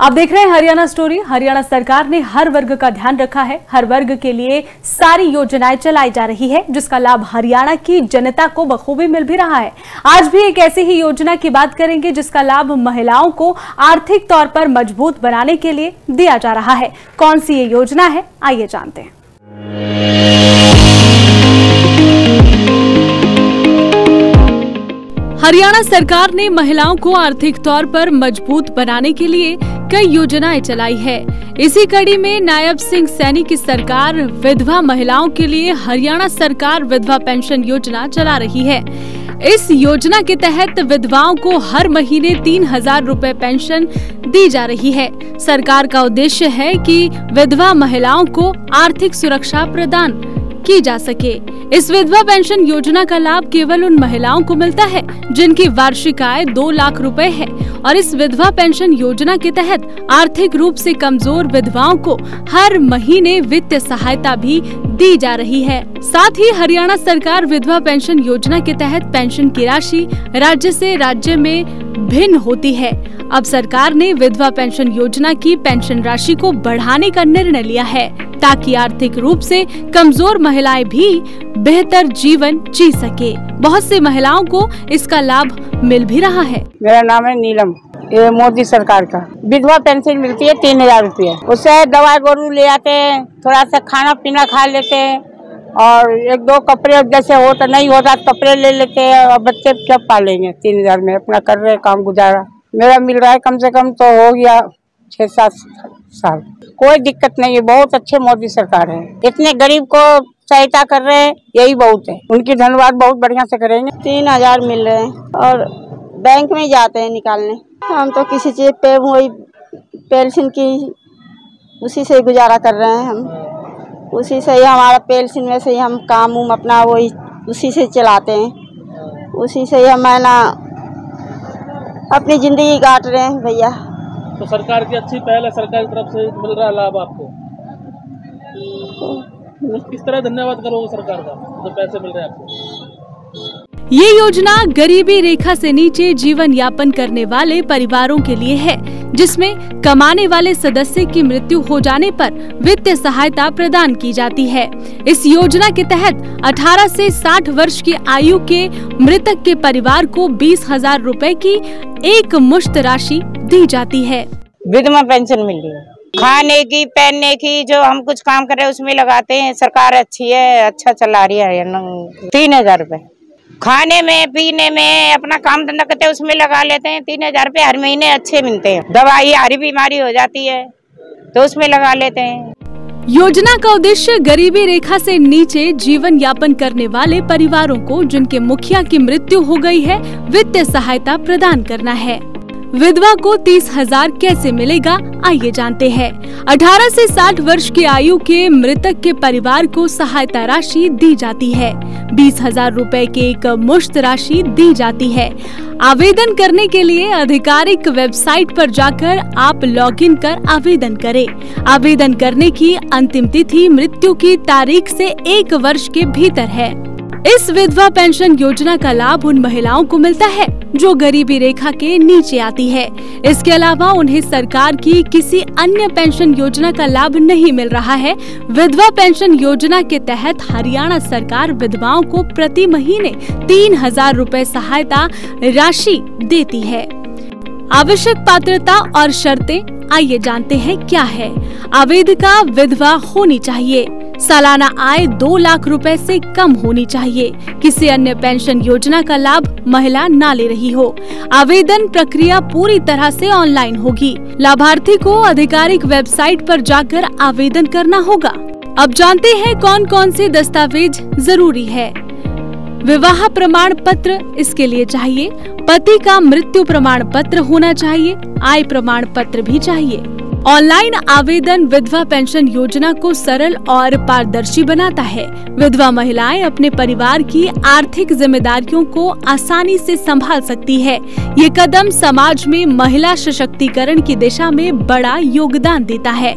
आप देख रहे हैं हरियाणा स्टोरी। हरियाणा सरकार ने हर वर्ग का ध्यान रखा है। हर वर्ग के लिए सारी योजनाएं चलाई जा रही है, जिसका लाभ हरियाणा की जनता को बखूबी मिल भी रहा है। आज भी एक ऐसी ही योजना की बात करेंगे जिसका लाभ महिलाओं को आर्थिक तौर पर मजबूत बनाने के लिए दिया जा रहा है। कौन सी ये योजना है, आइए जानते हैं। हरियाणा सरकार ने महिलाओं को आर्थिक तौर पर मजबूत बनाने के लिए कई योजनाएं चलाई है। इसी कड़ी में नायब सिंह सैनी की सरकार विधवा महिलाओं के लिए हरियाणा सरकार विधवा पेंशन योजना चला रही है। इस योजना के तहत विधवाओं को हर महीने 3,000 रुपए पेंशन दी जा रही है। सरकार का उद्देश्य है कि विधवा महिलाओं को आर्थिक सुरक्षा प्रदान की जा सके। इस विधवा पेंशन योजना का लाभ केवल उन महिलाओं को मिलता है जिनकी वार्षिक आय 2 लाख रुपए है और इस विधवा पेंशन योजना के तहत आर्थिक रूप से कमजोर विधवाओं को हर महीने वित्तीय सहायता भी दी जा रही है। साथ ही हरियाणा सरकार विधवा पेंशन योजना के तहत पेंशन की राशि राज्य से राज्य में भिन्न होती है। अब सरकार ने विधवा पेंशन योजना की पेंशन राशि को बढ़ाने का निर्णय लिया है ताकि आर्थिक रूप से कमजोर महिलाएं भी बेहतर जीवन जी सके। बहुत सी महिलाओं को इसका लाभ मिल भी रहा है। मेरा नाम है नीलम। ये मोदी सरकार का विधवा पेंशन मिलती है 3,000 रुपये। उससे दवा गोरू ले आते हैं, थोड़ा सा खाना पीना खा लेते हैं और 1-2 कपड़े जैसे हो तो नहीं होता कपड़े ले लेते हैं और बच्चे क्या पालेंगे। 3,000 में अपना कर रहे काम गुजारा। मेरा मिल रहा है कम से कम तो हो गया 6-7 साल। कोई दिक्कत नहीं है, बहुत अच्छे मोदी सरकार है। इतने गरीब को सहायता कर रहे हैं, यही बहुत है। उनकी धन्यवाद बहुत बढ़िया से करेंगे। 3,000 मिल रहे हैं और बैंक में जाते हैं निकालने। हम तो किसी चीज पे वही पेंशन की उसी से गुजारा कर रहे हैं। हम उसी से ही हमारा पेंशन में से ही हम काम अपना वही उसी से चलाते हैं। उसी से ही हम ना अपनी जिंदगी काट रहे हैं भैया। तो सरकार की अच्छी पहल है, सरकार की तरफ से मिल रहा लाभ आपको। किस तरह धन्यवाद करोगे सरकार का जो पैसे मिल रहे हैं आपको? ये योजना गरीबी रेखा से नीचे जीवन यापन करने वाले परिवारों के लिए है, जिसमें कमाने वाले सदस्य की मृत्यु हो जाने पर वित्तीय सहायता प्रदान की जाती है। इस योजना के तहत 18 से 60 वर्ष की आयु के मृतक के परिवार को 20,000 रुपए की एक मुश्त राशि दी जाती है। विधवा पेंशन मिल रही है, खाने की पहनने की जो हम कुछ काम कर रहे हैं उसमें लगाते हैं। सरकार अच्छी है, अच्छा चला रही है। 3,000 रुपए खाने में पीने में अपना काम धंधा करते हैं उसमें लगा लेते हैं। 3,000 रुपए हर महीने अच्छे मिलते हैं। दवाई हरी बीमारी हो जाती है तो उसमें लगा लेते हैं। योजना का उद्देश्य गरीबी रेखा से नीचे जीवन यापन करने वाले परिवारों को जिनके मुखिया की मृत्यु हो गई है वित्तीय सहायता प्रदान करना है। विधवा को 30,000 कैसे मिलेगा, आइए जानते हैं। 18 से 60 वर्ष की आयु के मृतक के परिवार को सहायता राशि दी जाती है। 20,000 रुपए की एक मुश्त राशि दी जाती है। आवेदन करने के लिए आधिकारिक वेबसाइट पर जाकर आप लॉगिन कर आवेदन करें। आवेदन करने की अंतिम तिथि मृत्यु की तारीख से 1 वर्ष के भीतर है। इस विधवा पेंशन योजना का लाभ उन महिलाओं को मिलता है जो गरीबी रेखा के नीचे आती है। इसके अलावा उन्हें सरकार की किसी अन्य पेंशन योजना का लाभ नहीं मिल रहा है। विधवा पेंशन योजना के तहत हरियाणा सरकार विधवाओं को प्रति महीने 3,000 रुपए सहायता राशि देती है। आवश्यक पात्रता और शर्तें, आइए जानते हैं क्या है। आवेदिका विधवा होनी चाहिए। सालाना आय 2 लाख रुपए से कम होनी चाहिए। किसी अन्य पेंशन योजना का लाभ महिला ना ले रही हो। आवेदन प्रक्रिया पूरी तरह से ऑनलाइन होगी। लाभार्थी को आधिकारिक वेबसाइट पर जाकर आवेदन करना होगा। अब जानते हैं कौन कौन से दस्तावेज जरूरी है। विवाह प्रमाण पत्र इसके लिए चाहिए। पति का मृत्यु प्रमाण पत्र होना चाहिए। आय प्रमाण पत्र भी चाहिए। ऑनलाइन आवेदन विधवा पेंशन योजना को सरल और पारदर्शी बनाता है। विधवा महिलाएं अपने परिवार की आर्थिक जिम्मेदारियों को आसानी से संभाल सकती है। ये कदम समाज में महिला सशक्तिकरण की दिशा में बड़ा योगदान देता है।